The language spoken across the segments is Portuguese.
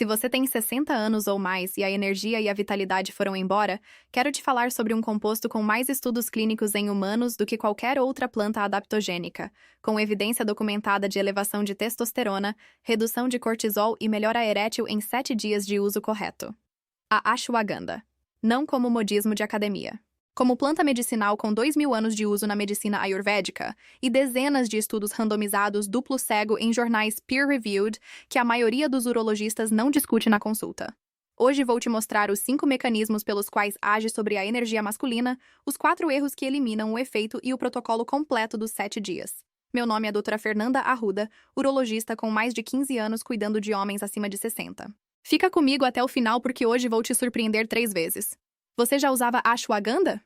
Se você tem 60 anos ou mais e a energia e a vitalidade foram embora, quero te falar sobre um composto com mais estudos clínicos em humanos do que qualquer outra planta adaptogênica, com evidência documentada de elevação de testosterona, redução de cortisol e melhora erétil em 7 dias de uso correto. A ashwagandha. Não como modismo de academia. Como planta medicinal com 2.000 anos de uso na medicina ayurvédica e dezenas de estudos randomizados duplo cego em jornais peer-reviewed que a maioria dos urologistas não discute na consulta. Hoje vou te mostrar os 5 mecanismos pelos quais age sobre a energia masculina, os 4 erros que eliminam o efeito e o protocolo completo dos 7 dias. Meu nome é Dra. Fernanda Arruda, urologista com mais de 15 anos cuidando de homens acima de 60. Fica comigo até o final porque hoje vou te surpreender 3 vezes. Você já usava ashwagandha?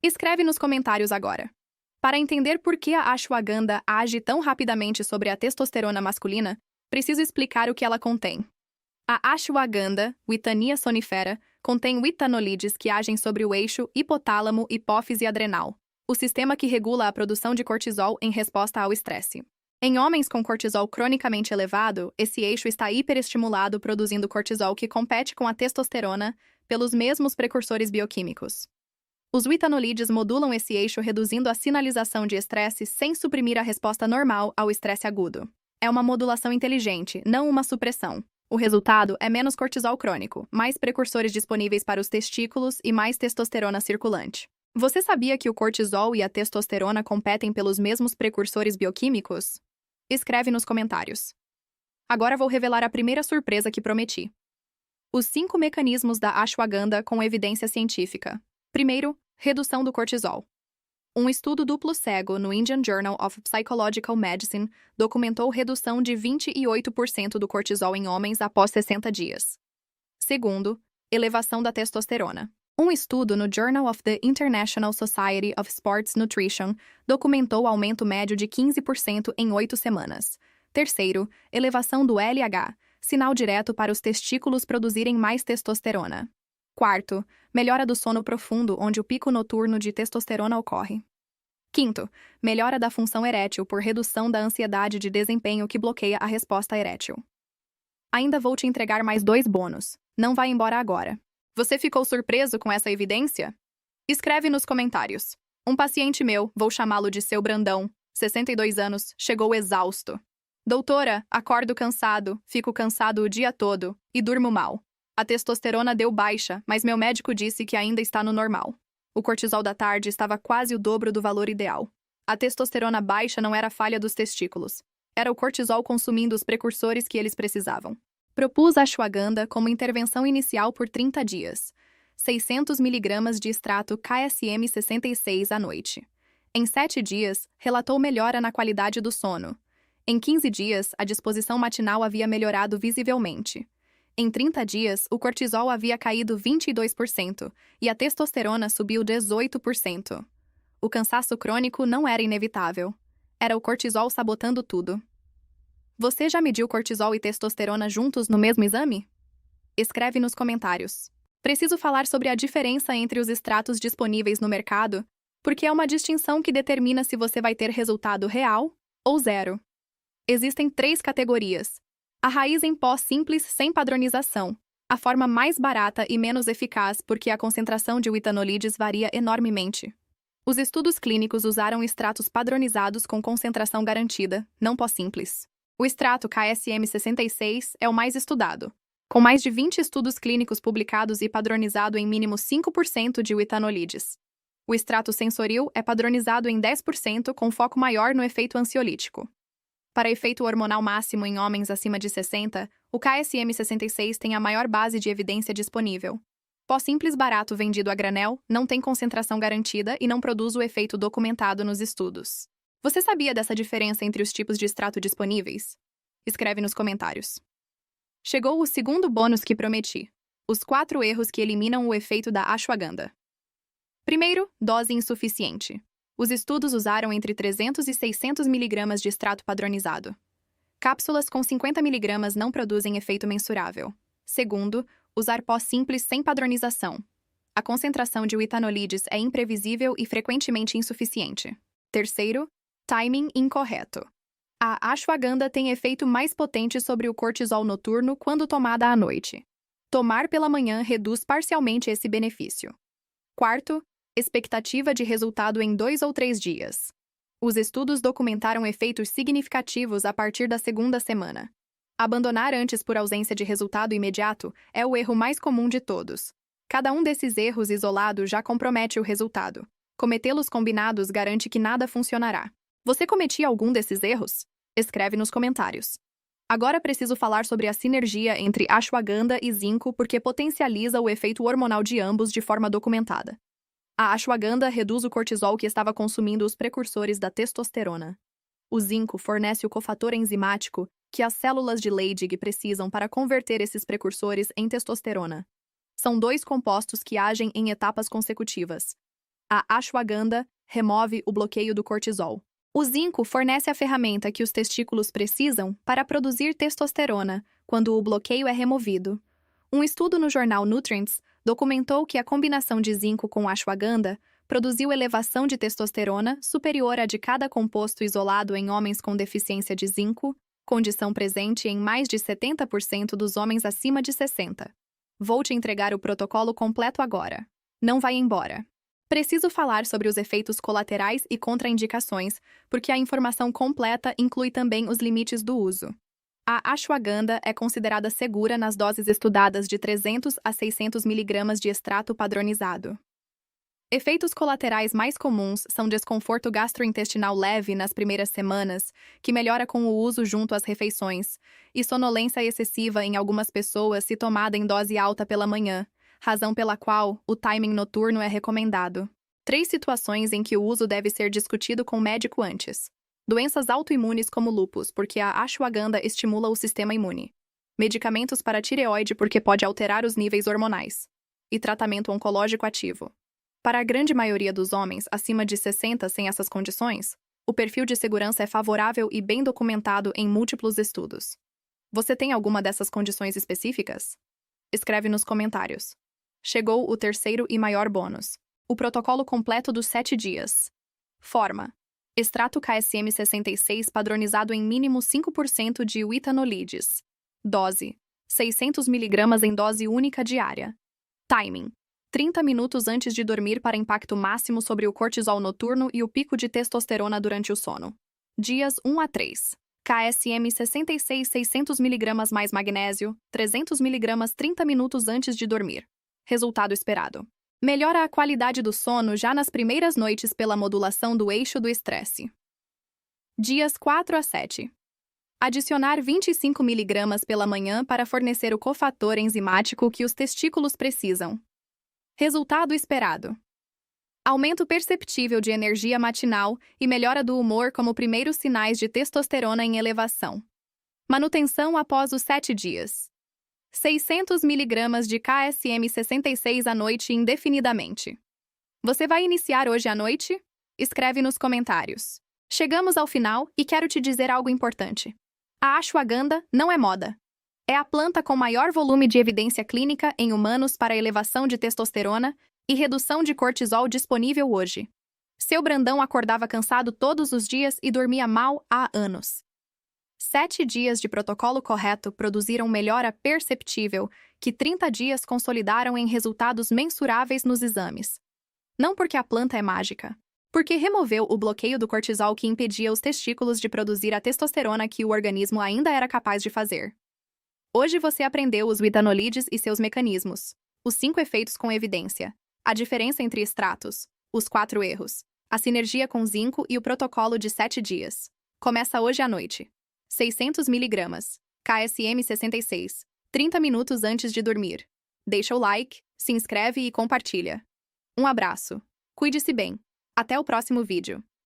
Escreve nos comentários agora. Para entender por que a ashwagandha age tão rapidamente sobre a testosterona masculina, preciso explicar o que ela contém. A ashwagandha, Withania sonifera, contém withanolides que agem sobre o eixo hipotálamo-hipófise adrenal, o sistema que regula a produção de cortisol em resposta ao estresse. Em homens com cortisol cronicamente elevado, esse eixo está hiperestimulado produzindo cortisol que compete com a testosterona pelos mesmos precursores bioquímicos. Os withanolides modulam esse eixo reduzindo a sinalização de estresse sem suprimir a resposta normal ao estresse agudo. É uma modulação inteligente, não uma supressão. O resultado é menos cortisol crônico, mais precursores disponíveis para os testículos e mais testosterona circulante. Você sabia que o cortisol e a testosterona competem pelos mesmos precursores bioquímicos? Escreve nos comentários. Agora vou revelar a primeira surpresa que prometi. Os 5 mecanismos da ashwagandha com evidência científica. Primeiro, redução do cortisol. Um estudo duplo cego no Indian Journal of Psychological Medicine documentou redução de 28% do cortisol em homens após 60 dias. Segundo, elevação da testosterona. Um estudo no Journal of the International Society of Sports Nutrition documentou aumento médio de 15% em 8 semanas. Terceiro, elevação do LH, sinal direto para os testículos produzirem mais testosterona. Quarto, melhora do sono profundo, onde o pico noturno de testosterona ocorre. Quinto, melhora da função erétil por redução da ansiedade de desempenho que bloqueia a resposta erétil. Ainda vou te entregar mais 2 bônus. Não vai embora agora. Você ficou surpreso com essa evidência? Escreve nos comentários. Um paciente meu, vou chamá-lo de seu Brandão, 62 anos, chegou exausto. Doutora, acordo cansado, fico cansado o dia todo e durmo mal. A testosterona deu baixa, mas meu médico disse que ainda está no normal. O cortisol da tarde estava quase o dobro do valor ideal. A testosterona baixa não era falha dos testículos. Era o cortisol consumindo os precursores que eles precisavam. Propus a ashwagandha como intervenção inicial por 30 dias. 600 mg de extrato KSM-66 à noite. Em 7 dias, relatou melhora na qualidade do sono. Em 15 dias, a disposição matinal havia melhorado visivelmente. Em 30 dias, o cortisol havia caído 22% e a testosterona subiu 18%. O cansaço crônico não era inevitável. Era o cortisol sabotando tudo. Você já mediu cortisol e testosterona juntos no mesmo exame? Escreve nos comentários. Preciso falar sobre a diferença entre os extratos disponíveis no mercado, porque é uma distinção que determina se você vai ter resultado real ou zero. Existem 3 categorias. A raiz em pó simples sem padronização, a forma mais barata e menos eficaz porque a concentração de withanolides varia enormemente. Os estudos clínicos usaram extratos padronizados com concentração garantida, não pó simples. O extrato KSM-66 é o mais estudado, com mais de 20 estudos clínicos publicados e padronizado em mínimo 5% de withanolides. O extrato sensoril é padronizado em 10% com foco maior no efeito ansiolítico. Para efeito hormonal máximo em homens acima de 60, o KSM-66 tem a maior base de evidência disponível. Pó simples barato vendido a granel não tem concentração garantida e não produz o efeito documentado nos estudos. Você sabia dessa diferença entre os tipos de extrato disponíveis? Escreve nos comentários. Chegou o segundo bônus que prometi. Os 4 erros que eliminam o efeito da ashwagandha. Primeiro, dose insuficiente. Os estudos usaram entre 300 e 600 mg de extrato padronizado. Cápsulas com 50 mg não produzem efeito mensurável. Segundo, usar pó simples sem padronização. A concentração de withanolides é imprevisível e frequentemente insuficiente. Terceiro, timing incorreto. A ashwagandha tem efeito mais potente sobre o cortisol noturno quando tomada à noite. Tomar pela manhã reduz parcialmente esse benefício. Quarto, expectativa de resultado em 2 ou 3 dias. Os estudos documentaram efeitos significativos a partir da segunda semana. Abandonar antes por ausência de resultado imediato é o erro mais comum de todos. Cada um desses erros isolado já compromete o resultado. Cometê-los combinados garante que nada funcionará. Você cometia algum desses erros? Escreve nos comentários. Agora preciso falar sobre a sinergia entre ashwagandha e zinco porque potencializa o efeito hormonal de ambos de forma documentada. A ashwagandha reduz o cortisol que estava consumindo os precursores da testosterona. O zinco fornece o cofator enzimático que as células de Leydig precisam para converter esses precursores em testosterona. São dois compostos que agem em etapas consecutivas. A ashwagandha remove o bloqueio do cortisol. O zinco fornece a ferramenta que os testículos precisam para produzir testosterona quando o bloqueio é removido. Um estudo no jornal Nutrients documentou que a combinação de zinco com ashwagandha produziu elevação de testosterona superior à de cada composto isolado em homens com deficiência de zinco, condição presente em mais de 70% dos homens acima de 60. Vou te entregar o protocolo completo agora. Não vai embora. Preciso falar sobre os efeitos colaterais e contraindicações, porque a informação completa inclui também os limites do uso. A ashwagandha é considerada segura nas doses estudadas de 300 a 600 mg de extrato padronizado. Efeitos colaterais mais comuns são desconforto gastrointestinal leve nas primeiras semanas, que melhora com o uso junto às refeições, e sonolência excessiva em algumas pessoas se tomada em dose alta pela manhã, razão pela qual o timing noturno é recomendado. 3 situações em que o uso deve ser discutido com o médico antes. Doenças autoimunes como lúpus, porque a ashwagandha estimula o sistema imune. Medicamentos para tireoide, porque pode alterar os níveis hormonais. E tratamento oncológico ativo. Para a grande maioria dos homens acima de 60 sem essas condições, o perfil de segurança é favorável e bem documentado em múltiplos estudos. Você tem alguma dessas condições específicas? Escreve nos comentários. Chegou o terceiro e maior bônus. O protocolo completo dos 7 dias. Forma. Extrato KSM 66 padronizado em mínimo 5% de witanolides. Dose. 600 mg em dose única diária. Timing. 30 minutos antes de dormir para impacto máximo sobre o cortisol noturno e o pico de testosterona durante o sono. Dias 1 a 3. KSM 66 600 mg mais magnésio, 300 mg 30 minutos antes de dormir. Resultado esperado. Melhora a qualidade do sono já nas primeiras noites pela modulação do eixo do estresse. Dias 4 a 7. Adicionar 25 mg pela manhã para fornecer o cofator enzimático que os testículos precisam. Resultado esperado. Aumento perceptível de energia matinal e melhora do humor como primeiros sinais de testosterona em elevação. Manutenção após os 7 dias. 600 mg de KSM 66 à noite indefinidamente. Você vai iniciar hoje à noite? Escreve nos comentários. Chegamos ao final e quero te dizer algo importante. A ashwagandha não é moda. É a planta com maior volume de evidência clínica em humanos para elevação de testosterona e redução de cortisol disponível hoje. Seu Brandão acordava cansado todos os dias e dormia mal há anos. 7 dias de protocolo correto produziram melhora perceptível que 30 dias consolidaram em resultados mensuráveis nos exames. Não porque a planta é mágica, porque removeu o bloqueio do cortisol que impedia os testículos de produzir a testosterona que o organismo ainda era capaz de fazer. Hoje você aprendeu os witanolides e seus mecanismos, os 5 efeitos com evidência, a diferença entre extratos, os 4 erros, a sinergia com zinco e o protocolo de 7 dias. Começa hoje à noite. 600 mg, KSM 66, 30 minutos antes de dormir. Deixa o like, se inscreve e compartilha. Um abraço. Cuide-se bem. Até o próximo vídeo.